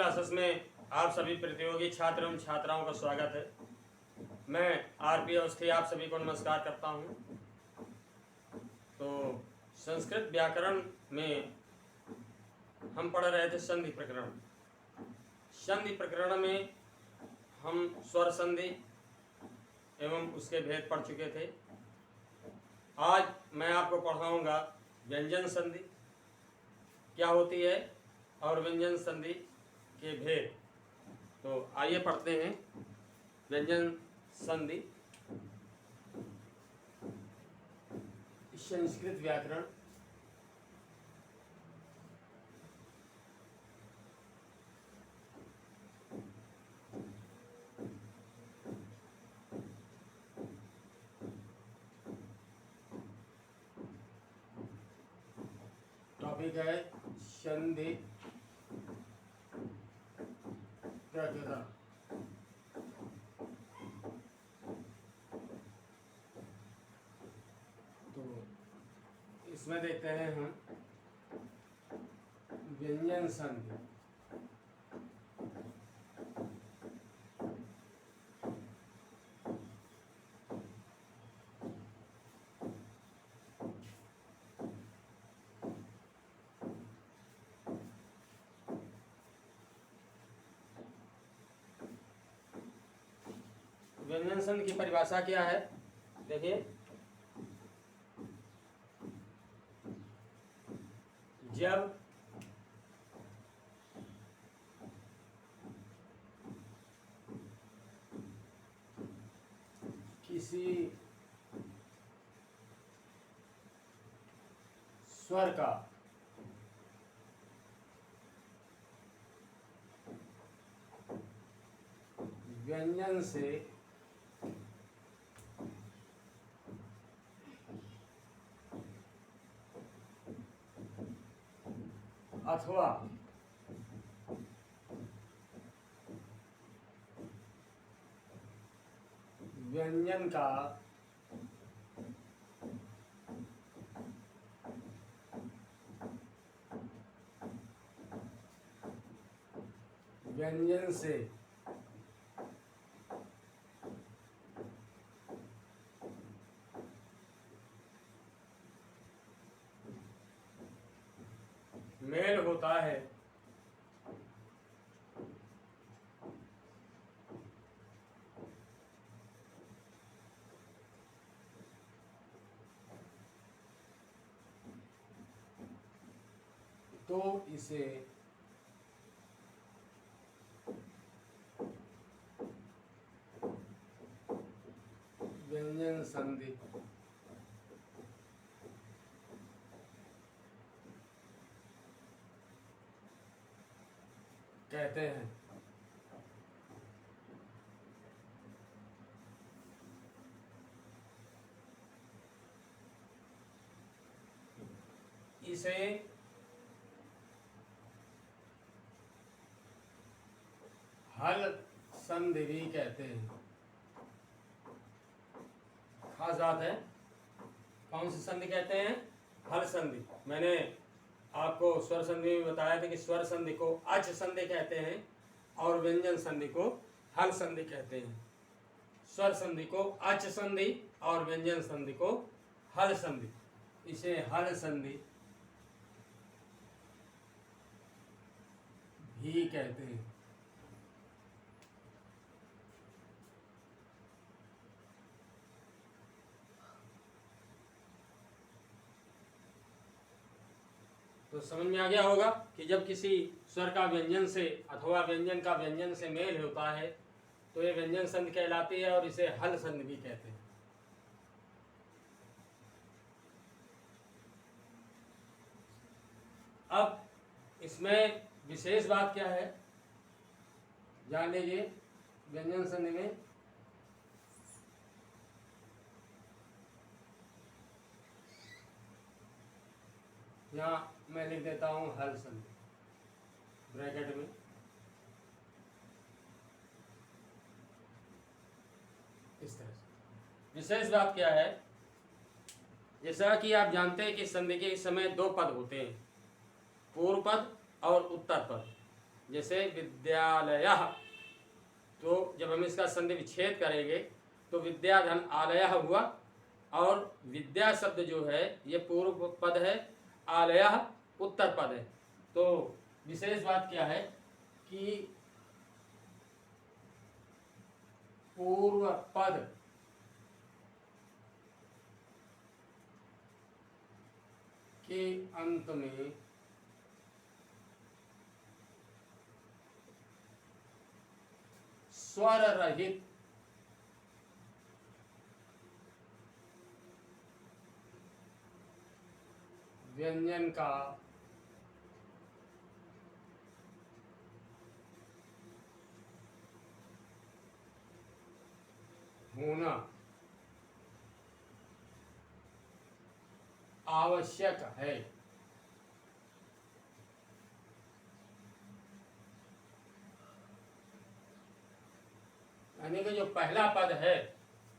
Classes में आप सभी प्रतियोगी छात्र एवं छात्राओं का स्वागत है। मैं आरपी अवस्थी आप सभी को नमस्कार करता हूं। तो संस्कृत व्याकरण में हम पढ़ रहे थे संधि प्रकरण। संधि प्रकरण में हम स्वर संधि एवं उसके भेद पढ़ चुके थे। आज मैं आपको पढ़ाऊंगा व्यंजन संधि क्या होती है और व्यंजन संधि के भेद। तो आइए पढ़ते हैं व्यंजन संधि। संस्कृत व्याकरण टॉपिक है संधि प्रकरण। तो इसमें देखते हैं हम व्यंजन संधि। व्यंजन संधि की परिभाषा क्या है, देखिए। जब किसी स्वर का व्यंजन से अथवा व्यंजन का व्यंजन से मेल होता है तो इसे व्यंजन संधि कहते हैं। इसे हल संधि भी कहते हैं। खास बात है, कौन सी संधि कहते हैं? हल संधि। मैंने आपको स्वर संधि में बताया था कि स्वर संधि को अच संधि कहते हैं और व्यंजन संधि को हल संधि कहते हैं। स्वर संधि को अच संधि और व्यंजन संधि को हल संधि। इसे हल संधि भी कहते हैं। तो समझ में आ गया होगा कि जब किसी स्वर का व्यंजन से अथवा व्यंजन का व्यंजन से मेल होता है तो ये व्यंजन संधि कहलाती है और इसे हल संधि भी कहते हैं। अब इसमें विशेष बात क्या है जान लीजिए। व्यंजन संधि में यहाँ मैं लिख देता हूं हल संधि ब्रैकेट में। इस तरह से विशेष बात क्या है, जैसा कि आप जानते हैं कि संधि के समय दो पद होते हैं, पूर्व पद और उत्तर पद। जैसे विद्यालयः, तो जब हम इसका संधि विच्छेद करेंगे तो विद्या धन आलयः हुआ, और विद्या शब्द जो है ये पूर्व पद है, आलयः उत्तर पद है। तो विशेष बात क्या है कि पूर्व पद के अंत में स्वर रहित व्यंजन का होना आवश्यक है। यानी कि जो पहला पद है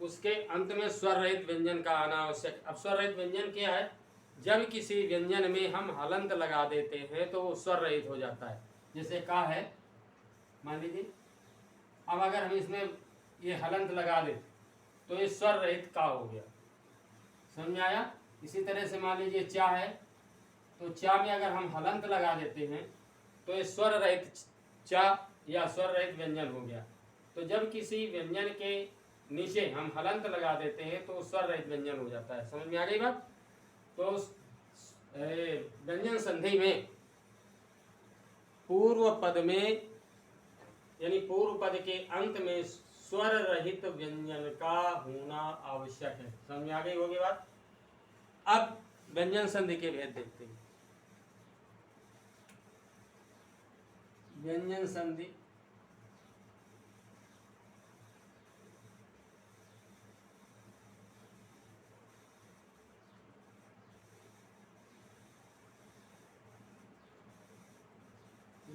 उसके अंत में स्वर रहित व्यंजन का आना आवश्यक। अब स्वर रहित व्यंजन क्या है? जब किसी व्यंजन में हम हलंत लगा देते हैं तो वो स्वर रहित हो जाता है। जैसे का है, मान लीजिए, अब अगर हम इसमें ये हलंत लगा दें तो ये स्वर रहित का हो गया, समझ में आया? इसी तरह से मान लीजिए चा है, तो चा में अगर हम हलंत लगा देते हैं तो ये स्वर रहित चा या स्वर रहित व्यंजन हो गया। तो जब किसी व्यंजन के नीचे हम हलंत लगा देते हैं तो स्वर रहित व्यंजन हो जाता है। समझ में आ गई बात? तो व्यंजन संधि में पूर्व पद में, यानी पूर्व पद के अंत में स्वर रहित व्यंजन का होना आवश्यक है। समझ में आ गई होगी बात? अब व्यंजन संधि के भेद देखते हैं। व्यंजन संधि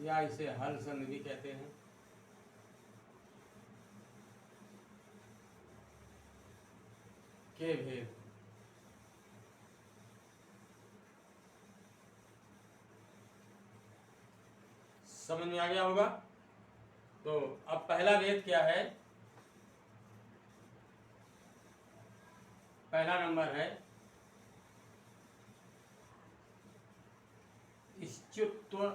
या इसे हल संधि भी कहते हैं। के भेद समझ में आ गया होगा? तो अब पहला भेद क्या है? पहला नंबर है इश्चुत्व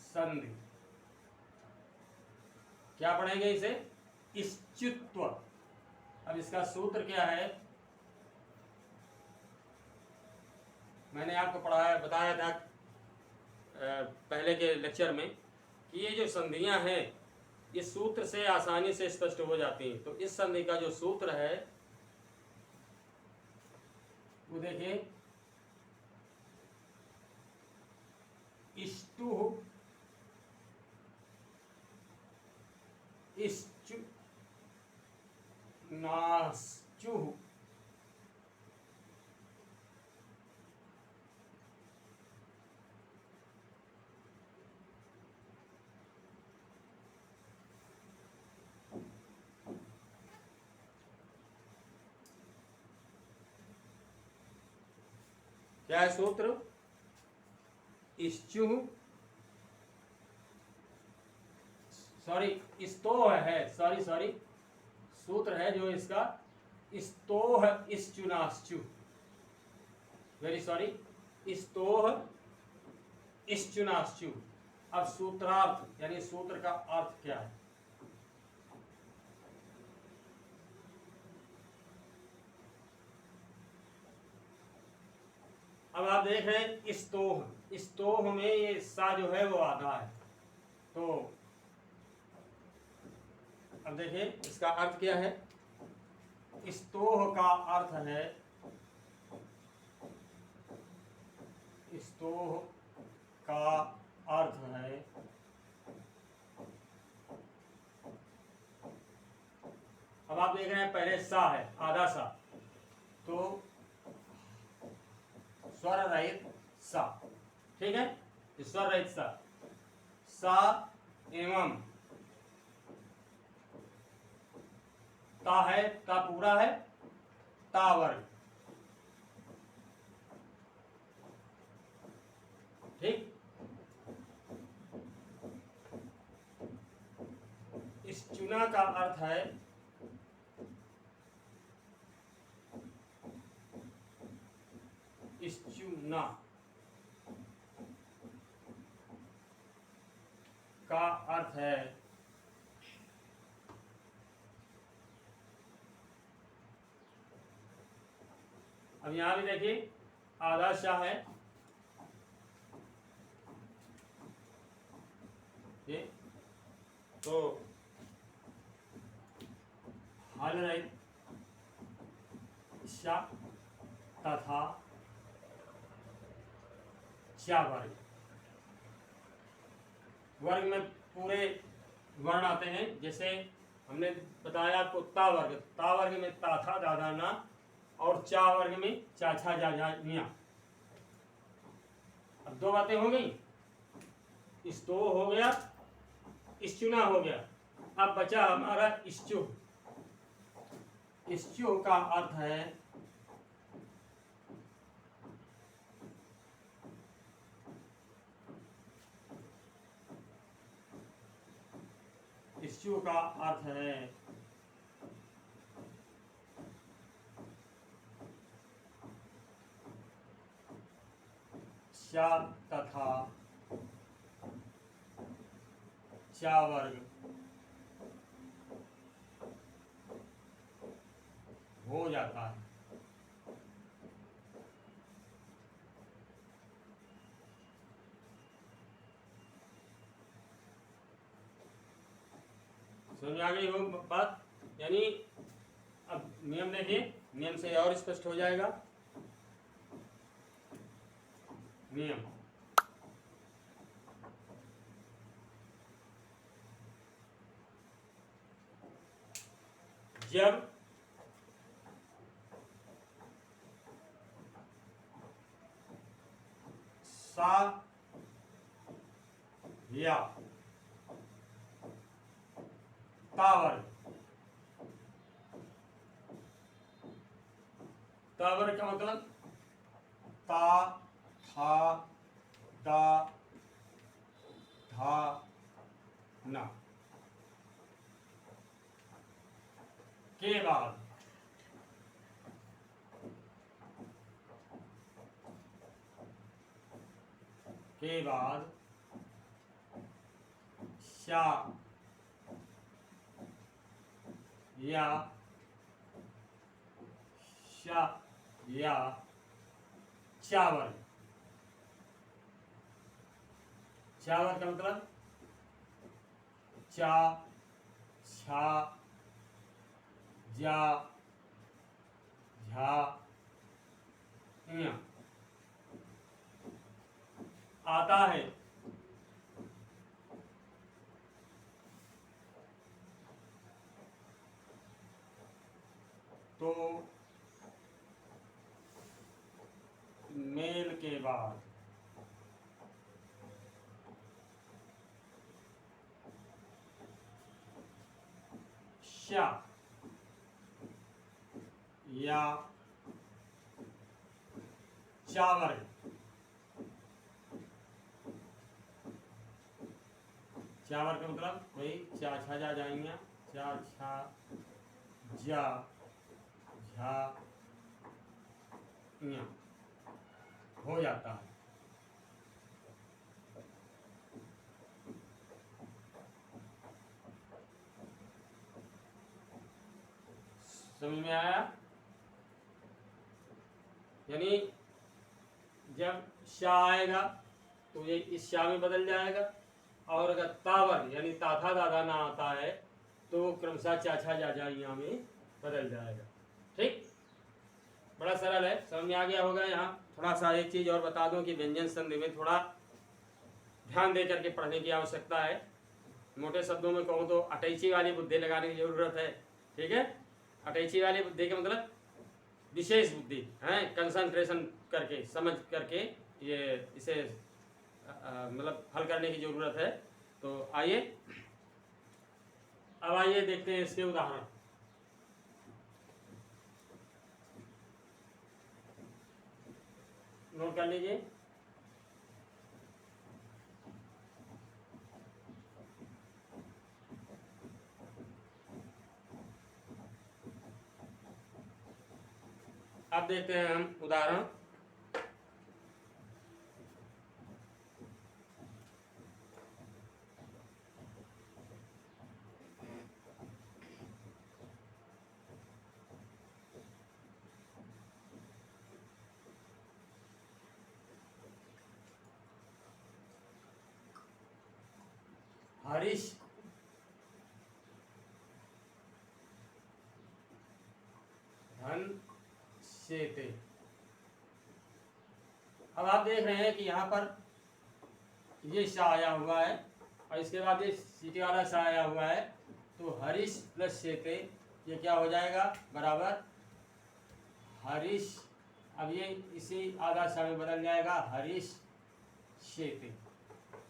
संधि। क्या पढ़ेंगे इसे? इश्चुत्व। अब इसका सूत्र क्या है? मैंने आपको बताया था पहले के लेक्चर में कि ये जो संधियां हैं इस सूत्र से आसानी से स्पष्ट हो जाती हैं। तो इस संधि का जो सूत्र है वो देखिए, इष्टु इश्चु नाश्चु। क्या है सूत्र? इश्चु, सॉरी इस्तोह है, सॉरी सूत्र है जो इसका इस्तोह इश्चुनाश्चु, वेरी सॉरी, इस्तोह इश्चुनाश्चु। अब सूत्रार्थ यानी सूत्र का अर्थ क्या है? अब आप देख रहे हैं इस्तोह में ये सा जो है वो आधा है। तो अब देखिए इसका अर्थ क्या है? इस्तोह का अर्थ है, इस्तोह का अर्थ है अब आप देख रहे हैं पहले सा है, आधा सा, तो स्वर रहित सा, ठीक है? स्वर रहित सा एवं ता है, ता पूरा है, ता वर्ग, ठीक। इस चुना का अर्थ है इस चुना का अर्थ है अब यहां भी देखिए आधा शाह है ये, तो हल रहित शा तथा चा वर्ग, वर्ग में पूरे वर्ण आते हैं। जैसे हमने बताया आपको ता वर्ग में ता था दादा ना, और चा वर्ग में चाछा जा जा मिया। अब दो बातें हो गई, इस तो हो गया, इस चुना हो गया। अब बचा हमारा इश्चु। इश्चु का अर्थ है इश्चु का अर्थ है शा तथा चा वर्ग हो जाता है। समझ आ गई हो बात? यानी अब नियम देखिए, नियम से और स्पष्ट हो जाएगा। नियम जब सा या तावर, तावर का मतलब ता था दा धा ना के बाद शा या शा या चावल। चावल का मतलब चा छा जा झा या आता है। तो मेल के बाद शा या चावर, चावर का मतलब वही चा छा जा जाएंगे, चा छा जा झा या हो जाता है। समझ में आया? यानी जब शा आएगा तो ये इस शा में बदल जाएगा, और अगर तावर यानी ताथा दादा ना आता है तो क्रमशः चाछा जा यहाँ में बदल जाएगा। ठीक, बड़ा सरल है, समझ में आ गया होगा। यहाँ थोड़ा सा एक चीज और बता दूं कि व्यंजन संधि में थोड़ा ध्यान दे करके पढ़ने की आवश्यकता है। मोटे शब्दों में कहूँ तो अटैची वाली बुद्धि लगाने की जरूरत है। ठीक है, अटैची वाली बुद्धि का मतलब विशेष बुद्धि है, कंसंट्रेशन करके समझ करके ये इसे मतलब हल करने की जरूरत है। तो आइए अब आइए देखते हैं इसके उदाहरण। नोट कर लीजिए। अब देखते हैं हम उदाहरण। हरीश धन शेते। अब आप देख रहे हैं कि यहाँ पर ये सा आया हुआ है और इसके बाद ये सीटी वाला सा आया हुआ है, तो हरीश प्लस शेते ये क्या हो जाएगा, बराबर हरीश। अब ये इसी आधा सा में बदल जाएगा, हरीश शेते,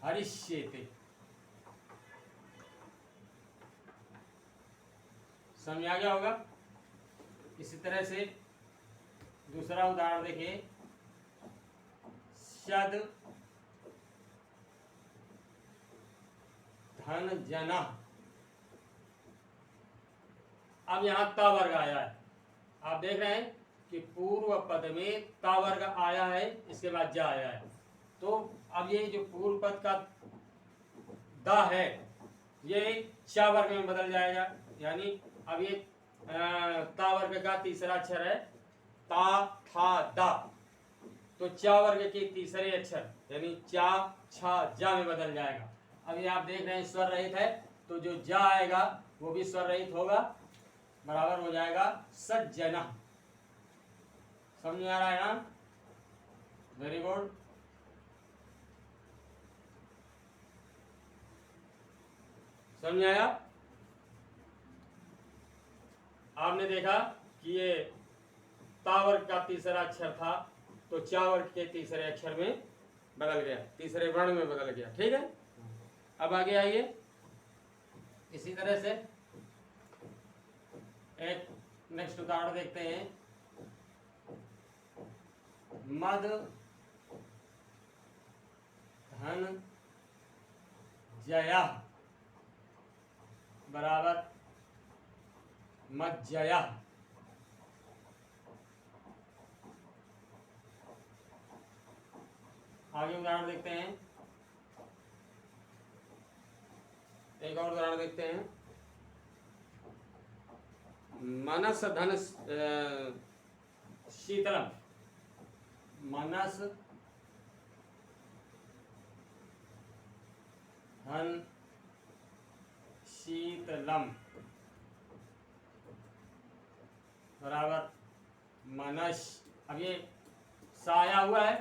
हरीश शेते। समझ आ गया होगा। इसी तरह से दूसरा उदाहरण देखिए, शद धन जना। अब यहाँ ता वर्ग आया है, आप देख रहे हैं कि पूर्व पद में ता वर्ग आया है, इसके बाद जा आया है। तो अब ये जो पूर्व पद का दा है ये चा वर्ग में बदल जाएगा, यानी अब ये ता वर्ग का तीसरा अक्षर है ता था दा, तो चा वर्ग के तीसरे अक्षर यानी चा छा जा में बदल जाएगा। अब ये आप देख रहे हैं स्वर रहित है, तो जो जा आएगा वो भी स्वर रहित होगा, बराबर हो जाएगा सज्जना। समझ में आ रहा है ना, वेरी गुड। समझ आया। आपने देखा कि ये ता वर्ग का तीसरा अक्षर था तो चा वर्ग के तीसरे अक्षर में बदल गया, तीसरे वर्ण में बदल गया, ठीक है। अब आगे आइए, इसी तरह से एक नेक्स्ट उदाहरण देखते हैं। मद धन जया बराबर मज्जया। आगे उदाहरण देखते हैं, एक और उदाहरण देखते हैं। मनस धन शीतलम, मनस धन शीतलम बराबर मनस। अब ये सा आया हुआ है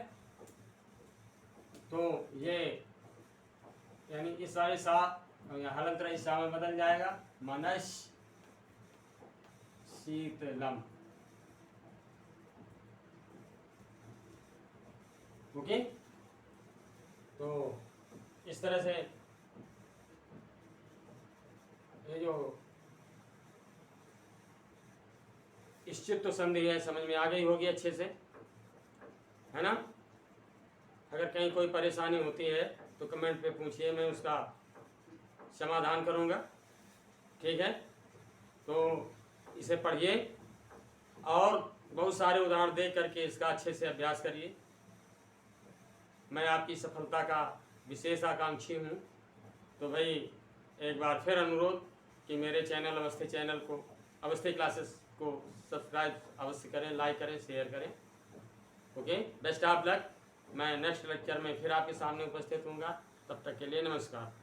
तो ये यानी इस वाले सा हलंतर इस सा में बदल जाएगा, मनस शीतलम। ओके, तो इस तरह से ये जो इश्चित्त संधि है समझ में आ गई होगी अच्छे से, है ना। अगर कहीं कोई परेशानी होती है तो कमेंट पे पूछिए, मैं उसका समाधान करूंगा, ठीक है। तो इसे पढ़िए और बहुत सारे उदाहरण देख करके इसका अच्छे से अभ्यास करिए। मैं आपकी सफलता का विशेष आकांक्षी हूँ। तो भाई एक बार फिर अनुरोध कि मेरे चैनल अवस्थी चैनल को, अवस्थी क्लासेस को सब्सक्राइब अवश्य करें, लाइक करें, शेयर करें। Okay, best of luck. मैं नेक्स्ट लेक्चर में फिर आपके सामने उपस्थित हूँगा, तब तक के लिए नमस्कार।